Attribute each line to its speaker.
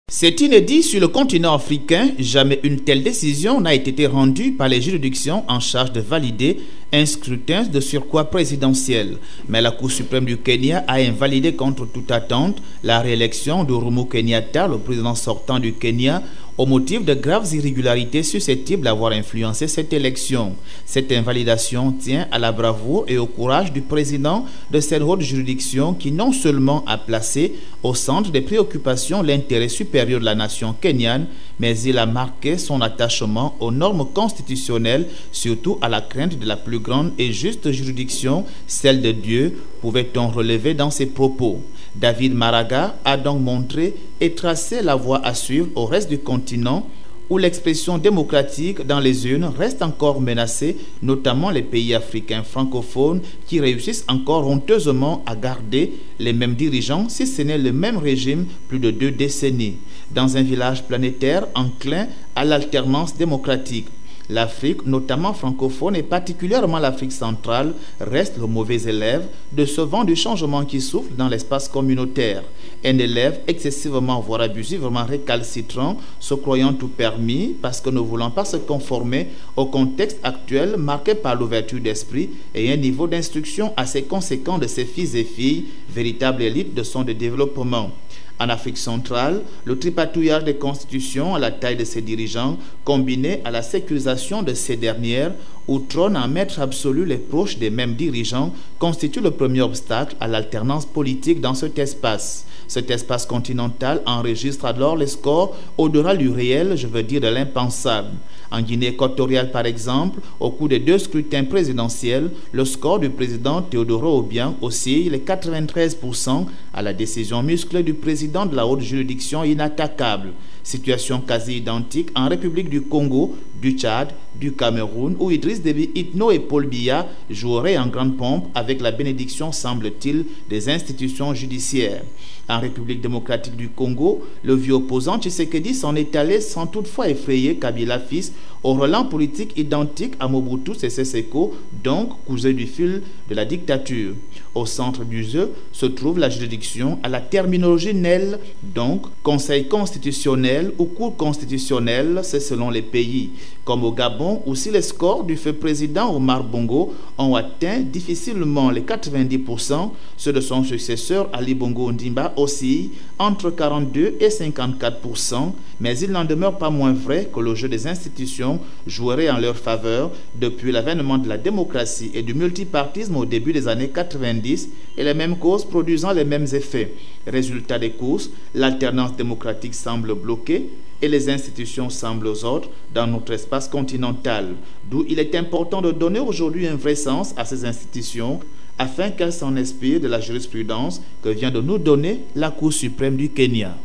Speaker 1: C'est inédit sur le continent africain. Jamais une telle décision n'a été rendue par les juridictions en charge de valider un scrutin de surcroît présidentiel. Mais la Cour suprême du Kenya a invalidé contre toute attente la réélection de Uhuru Kenyatta, le président sortant du Kenya, au motif de graves irrégularités susceptibles d'avoir influencé cette élection. Cette invalidation tient à la bravoure et au courage du président de cette haute juridiction qui non seulement a placé au centre des préoccupations l'intérêt supérieur de la nation kenyane, mais il a marqué son attachement aux normes constitutionnelles, surtout à la crainte de la plus grande et juste juridiction, celle de Dieu, pouvait-on relever dans ses propos. David Maraga a donc montré et tracé la voie à suivre au reste du continent où l'expression démocratique dans les urnes reste encore menacée, notamment les pays africains francophones qui réussissent encore honteusement à garder les mêmes dirigeants si ce n'est le même régime plus de 2 décennies. Dans un village planétaire enclin à l'alternance démocratique, l'Afrique, notamment francophone et particulièrement l'Afrique centrale, reste le mauvais élève de ce vent du changement qui souffle dans l'espace communautaire. Un élève excessivement, voire abusivement récalcitrant, se croyant tout permis parce que ne voulant pas se conformer au contexte actuel marqué par l'ouverture d'esprit et un niveau d'instruction assez conséquent de ses fils et filles, véritable élite de son développement. En Afrique centrale, le tripatouillage des constitutions à la taille de ses dirigeants, combiné à la sécurisation de ces dernières, où trône en maître absolu les proches des mêmes dirigeants, constitue le premier obstacle à l'alternance politique dans cet espace. Cet espace continental enregistre alors les scores au-delà du réel, je veux dire de l'impensable. En Guinée équatoriale, par exemple, au cours des 2 scrutins présidentiels, le score du président Teodoro Obiang oscille les 93% à la décision musclée du président de la haute juridiction inattaquable. Situation quasi identique en République du Congo, du Tchad, du Cameroun, où Idriss Déby Itno et Paul Biya joueraient en grande pompe avec la bénédiction, semble-t-il, des institutions judiciaires. En République démocratique du Congo, le vieux opposant Tshisekedi s'en est allé sans toutefois effrayer Kabila fils au relent politique identique à Mobutu Sese Seko, donc cousin du fil de la dictature. Au centre du jeu se trouve la juridiction à la terminologie NEL, donc Conseil constitutionnel ou Cour constitutionnelle, c'est selon les pays. Comme au Gabon, où si les scores du feu président Omar Bongo ont atteint difficilement les 90%, ceux de son successeur Ali Bongo Ondimba oscillent entre 42 et 54%, mais il n'en demeure pas moins vrai que le jeu des institutions jouerait en leur faveur depuis l'avènement de la démocratie et du multipartisme au début des années 90 et les mêmes causes produisant les mêmes effets. Résultat des courses, l'alternance démocratique semble bloquée et les institutions semblent aux ordres dans notre espace continental. D'où il est important de donner aujourd'hui un vrai sens à ces institutions afin qu'elles s'en inspirent de la jurisprudence que vient de nous donner la Cour suprême du Kenya.